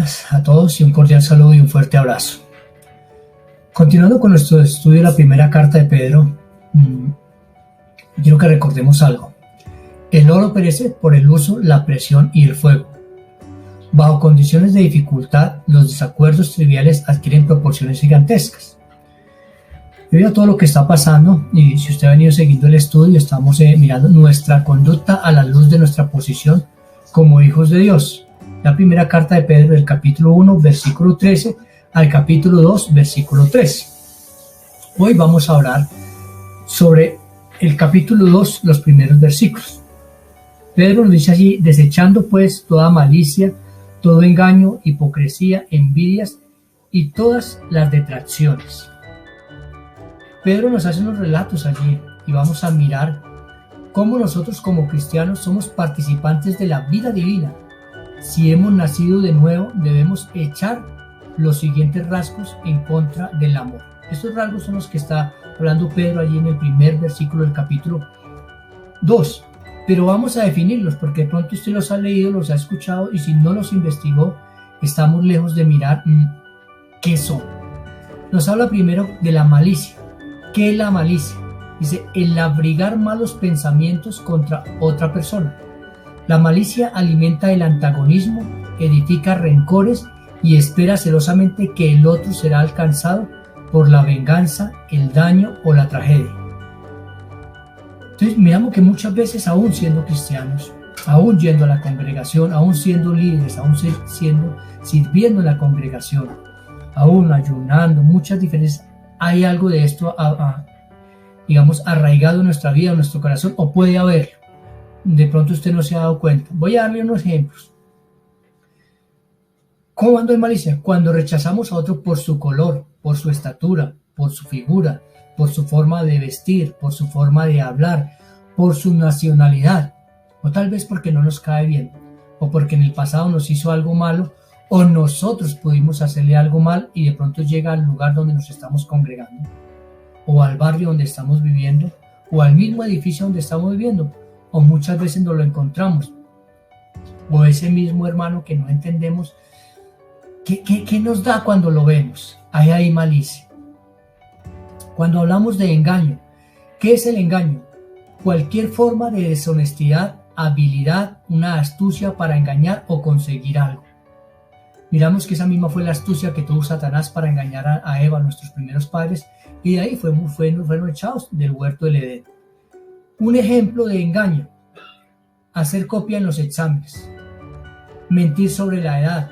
buenas a todos y un cordial saludo y un fuerte abrazo. Continuando con nuestro estudio de la primera carta de Pedro, quiero que recordemos algo. El oro perece por el uso, la presión y el fuego. Bajo condiciones de dificultad, los desacuerdos triviales adquieren proporciones gigantescas. Debido a todo lo que está pasando, y si usted ha venido siguiendo el estudio, estamos mirando nuestra conducta a la luz de nuestra posición como hijos de Dios. La primera carta de Pedro, del capítulo 1, versículo 13, al capítulo 2, versículo 3. Hoy vamos a hablar sobre el capítulo 2, los primeros versículos. Pedro nos dice allí: desechando pues toda malicia, todo engaño, hipocresía, envidias y todas las detracciones. Pedro nos hace unos relatos allí y vamos a mirar cómo nosotros como cristianos somos participantes de la vida divina. Si hemos nacido de nuevo, debemos echar los siguientes rasgos en contra del amor. Estos rasgos son los que está hablando Pedro allí en el primer versículo del capítulo 2. Pero vamos a definirlos porque de pronto usted los ha leído, los ha escuchado y si no los investigó, estamos lejos de mirar qué son. Nos habla primero de la malicia. ¿Qué es la malicia? Dice, el abrigar malos pensamientos contra otra persona. La malicia alimenta el antagonismo, edifica rencores y espera celosamente que el otro será alcanzado por la venganza, el daño o la tragedia. Entonces miramos que muchas veces, aún siendo cristianos, aún yendo a la congregación, aún siendo líderes, aún sirviendo en la congregación, aún ayunando, muchas diferencias, hay algo de esto digamos arraigado en nuestra vida, en nuestro corazón, o puede haberlo. De pronto usted no se ha dado cuenta. Voy a darle unos ejemplos. ¿Cómo ando en malicia? Cuando rechazamos a otro por su color, por su estatura, por su figura, por su forma de vestir, por su forma de hablar, por su nacionalidad, o tal vez porque no nos cae bien, o porque en el pasado nos hizo algo malo, o nosotros pudimos hacerle algo mal y de pronto llega al lugar donde nos estamos congregando, o al barrio donde estamos viviendo, o al mismo edificio donde estamos viviendo, o muchas veces nos lo encontramos, o ese mismo hermano que no entendemos. ¿Qué nos da cuando lo vemos? Hay malicia. Cuando hablamos de engaño, ¿qué es el engaño? Cualquier forma de deshonestidad, habilidad, una astucia para engañar o conseguir algo. Miramos que esa misma fue la astucia que tuvo Satanás para engañar a Eva, nuestros primeros padres, y de ahí fueron echados del huerto del Edén. Un ejemplo de engaño: hacer copia en los exámenes, mentir sobre la edad,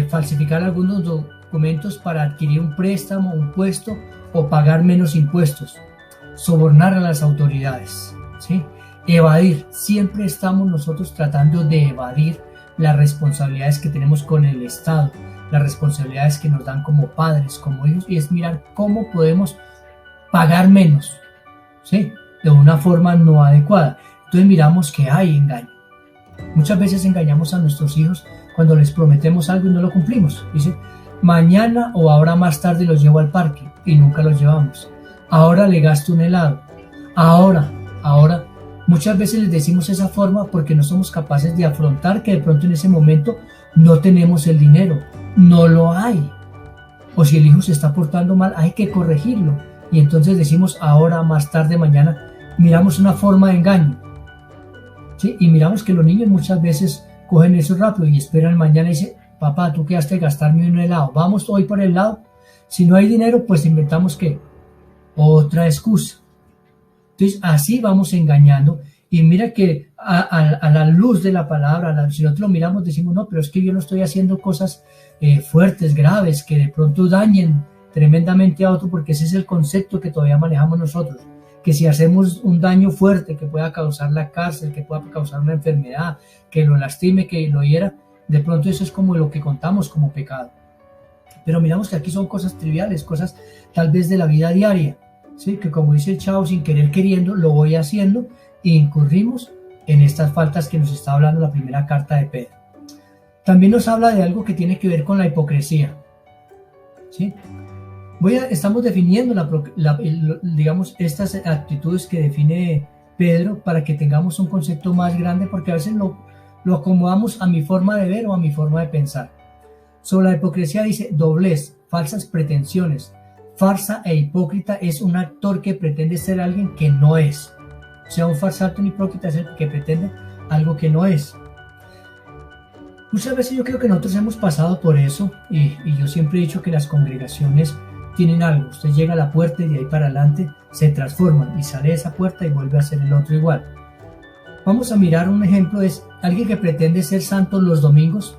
falsificar algunos documentos para adquirir un préstamo, un puesto o pagar menos impuestos, sobornar a las autoridades, ¿sí? Evadir. Siempre estamos nosotros tratando de evadir las responsabilidades que tenemos con el Estado, las responsabilidades que nos dan como padres, como hijos, y es mirar cómo podemos pagar menos, ¿sí? De una forma no adecuada. Entonces miramos que hay engaño. Muchas veces engañamos a nuestros hijos cuando les prometemos algo y no lo cumplimos. Dice, mañana o ahora más tarde los llevo al parque y nunca los llevamos. Ahora le gasto un helado. Ahora. Muchas veces les decimos esa forma porque no somos capaces de afrontar que de pronto en ese momento no tenemos el dinero. No lo hay. O si el hijo se está portando mal, hay que corregirlo. Y entonces decimos ahora, más tarde, mañana. Miramos una forma de engaño, ¿sí? Y miramos que los niños muchas veces cogen eso rápido y esperan mañana y dicen, papá, tú quedaste de gastarme un helado, vamos hoy por el helado. Si no hay dinero, pues inventamos ¿qué? Otra excusa. Entonces así vamos engañando. Y mira que a la luz de la palabra, si nosotros lo miramos, decimos, no, pero es que yo no estoy haciendo cosas fuertes, graves, que de pronto dañen tremendamente a otro, porque ese es el concepto que todavía manejamos nosotros. Que si hacemos un daño fuerte que pueda causar la cárcel, que pueda causar una enfermedad, que lo lastime, que lo hiera, de pronto eso es como lo que contamos como pecado. Pero miramos que aquí son cosas triviales, cosas tal vez de la vida diaria, ¿sí? Que como dice el Chavo, sin querer queriendo, lo voy haciendo e incurrimos en estas faltas que nos está hablando la primera carta de Pedro. También nos habla de algo que tiene que ver con la hipocresía, ¿sí? Estamos definiendo digamos, estas actitudes que define Pedro para que tengamos un concepto más grande, porque a veces lo acomodamos a mi forma de ver o a mi forma de pensar. Sobre la hipocresía dice doblez, falsas pretensiones. Farsa e hipócrita es un actor que pretende ser alguien que no es. O sea, un farsante, un hipócrita es el que pretende algo que no es. Muchas veces yo creo que nosotros hemos pasado por eso y yo siempre he dicho que las congregaciones tienen algo. Usted llega a la puerta y de ahí para adelante se transforman y sale de esa puerta y vuelve a ser el otro igual. Vamos a mirar un ejemplo, es alguien que pretende ser santo los domingos,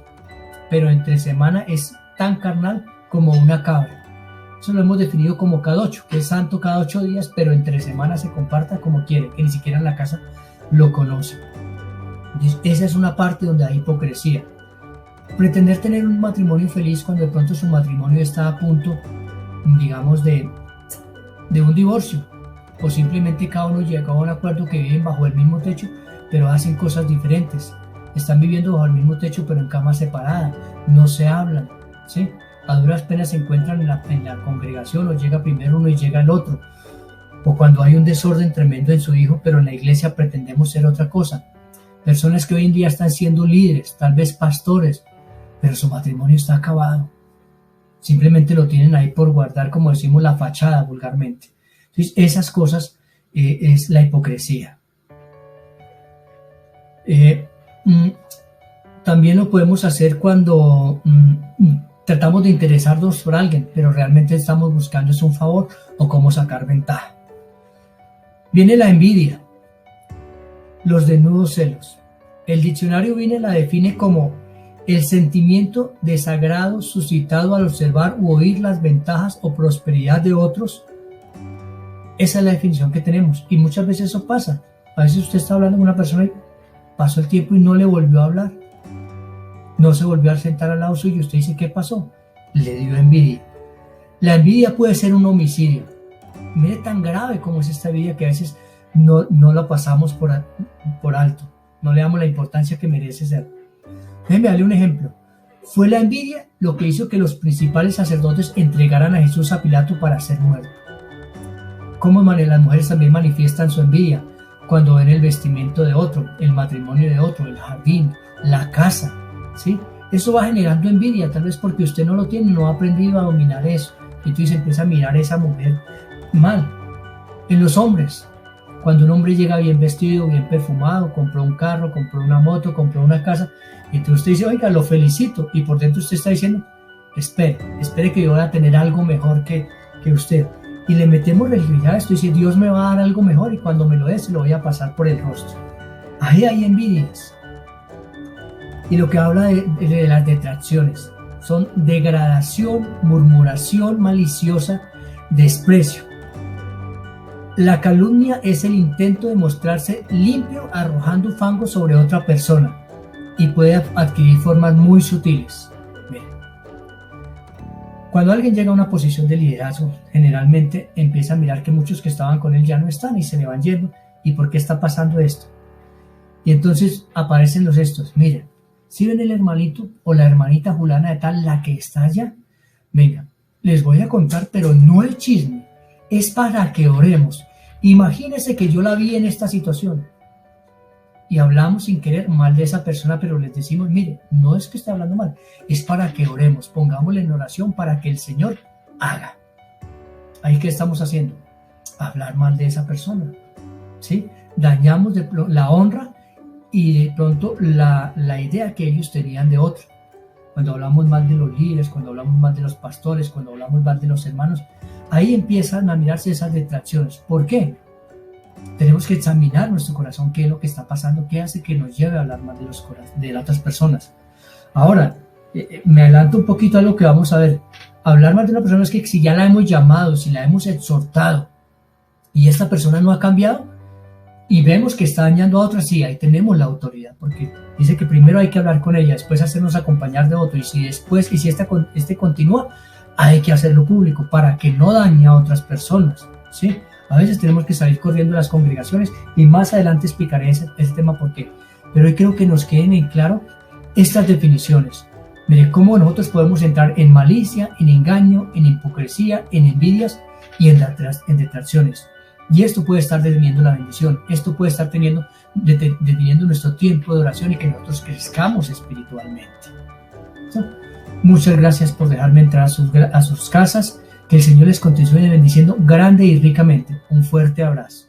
pero entre semana es tan carnal como una cabra. Eso lo hemos definido como cada 8, que es santo cada 8 días, pero entre semana se comparta como quiere, que ni siquiera en la casa lo conoce. Entonces, esa es una parte donde hay hipocresía. Pretender tener un matrimonio feliz cuando de pronto su matrimonio está a punto, digamos, de un divorcio, o simplemente cada uno llega a un acuerdo que viven bajo el mismo techo, pero hacen cosas diferentes. Están viviendo bajo el mismo techo, pero en cama separada, no se hablan, ¿sí? A duras penas se encuentran en la congregación, o llega primero uno y llega el otro. O cuando hay un desorden tremendo en su hijo, pero en la iglesia pretendemos ser otra cosa. Personas que hoy en día están siendo líderes, tal vez pastores, pero su matrimonio está acabado. Simplemente lo tienen ahí por guardar, como decimos, la fachada vulgarmente. Entonces, esas cosas es la hipocresía. También lo podemos hacer cuando tratamos de interesarnos por alguien, pero realmente estamos buscando un favor o cómo sacar ventaja. Viene la envidia, los desnudos celos. El diccionario Vine la define como el sentimiento desagrado suscitado al observar u oír las ventajas o prosperidad de otros. Esa es la definición que tenemos y muchas veces eso pasa. A veces usted está hablando con una persona y pasó el tiempo y no le volvió a hablar. No se volvió a sentar al lado suyo y usted dice, ¿qué pasó? Le dio envidia. La envidia puede ser un homicidio. Mire tan grave como es esta envidia que a veces no la pasamos por alto. No le damos la importancia que merece ser. Déjeme darle un ejemplo. Fue la envidia lo que hizo que los principales sacerdotes entregaran a Jesús a Pilato para ser muerto. ¿Cómo las mujeres también manifiestan su envidia? Cuando ven el vestimento de otro, el matrimonio de otro, el jardín, la casa, ¿sí? Eso va generando envidia, tal vez porque usted no lo tiene, no ha aprendido a dominar eso. Y tú empieza a mirar a esa mujer mal. En los hombres, cuando un hombre llega bien vestido, bien perfumado, compró un carro, compró una moto, compró una casa, y entonces usted dice, oiga, lo felicito, y por dentro usted está diciendo, espere que yo voy a tener algo mejor que usted. Y le metemos religiosidad a esto y dice, Dios me va a dar algo mejor y cuando me lo dé se lo voy a pasar por el rostro. Ahí hay envidias. Y lo que habla de las detracciones son degradación, murmuración maliciosa, desprecio. La calumnia es el intento de mostrarse limpio arrojando fango sobre otra persona y puede adquirir formas muy sutiles. Cuando alguien llega a una posición de liderazgo, generalmente empieza a mirar que muchos que estaban con él ya no están y se le van yendo. ¿Y por qué está pasando esto? Y entonces aparecen los estos. Miren, si ven el hermanito o la hermanita fulana de tal, la que está allá, venga, les voy a contar, pero no el chisme, es para que oremos. Imagínense que yo la vi en esta situación. Y hablamos sin querer mal de esa persona, pero les decimos, mire, no es que esté hablando mal, es para que oremos, pongámosle en oración para que el Señor haga. ¿Ahí qué estamos haciendo? Hablar mal de esa persona, ¿sí? Dañamos la honra y de pronto la idea que ellos tenían de otro. Cuando hablamos mal de los líderes, cuando hablamos mal de los pastores, cuando hablamos mal de los hermanos, ahí empiezan a mirarse esas detracciones. ¿Por qué? Tenemos que examinar nuestro corazón, qué es lo que está pasando, qué hace que nos lleve a hablar mal de las otras personas. Ahora, me adelanto un poquito a lo que vamos a ver. Hablar mal de una persona es que si ya la hemos llamado, si la hemos exhortado y esta persona no ha cambiado y vemos que está dañando a otra, sí, ahí tenemos la autoridad, porque dice que primero hay que hablar con ella, después hacernos acompañar de otro y si este continúa, hay que hacerlo público para que no dañe a otras personas, ¿sí? A veces tenemos que salir corriendo de las congregaciones y más adelante explicaré ese tema por qué. Pero hoy creo que nos queden en claro estas definiciones. Mire cómo nosotros podemos entrar en malicia, en engaño, en hipocresía, en envidias y en detracciones. Y esto puede estar deteniendo la bendición. Esto puede estar deteniendo nuestro tiempo de oración y que nosotros crezcamos espiritualmente. ¿Sí? Muchas gracias por dejarme entrar a sus casas. Que el Señor les continúe bendiciendo grande y ricamente. Un fuerte abrazo.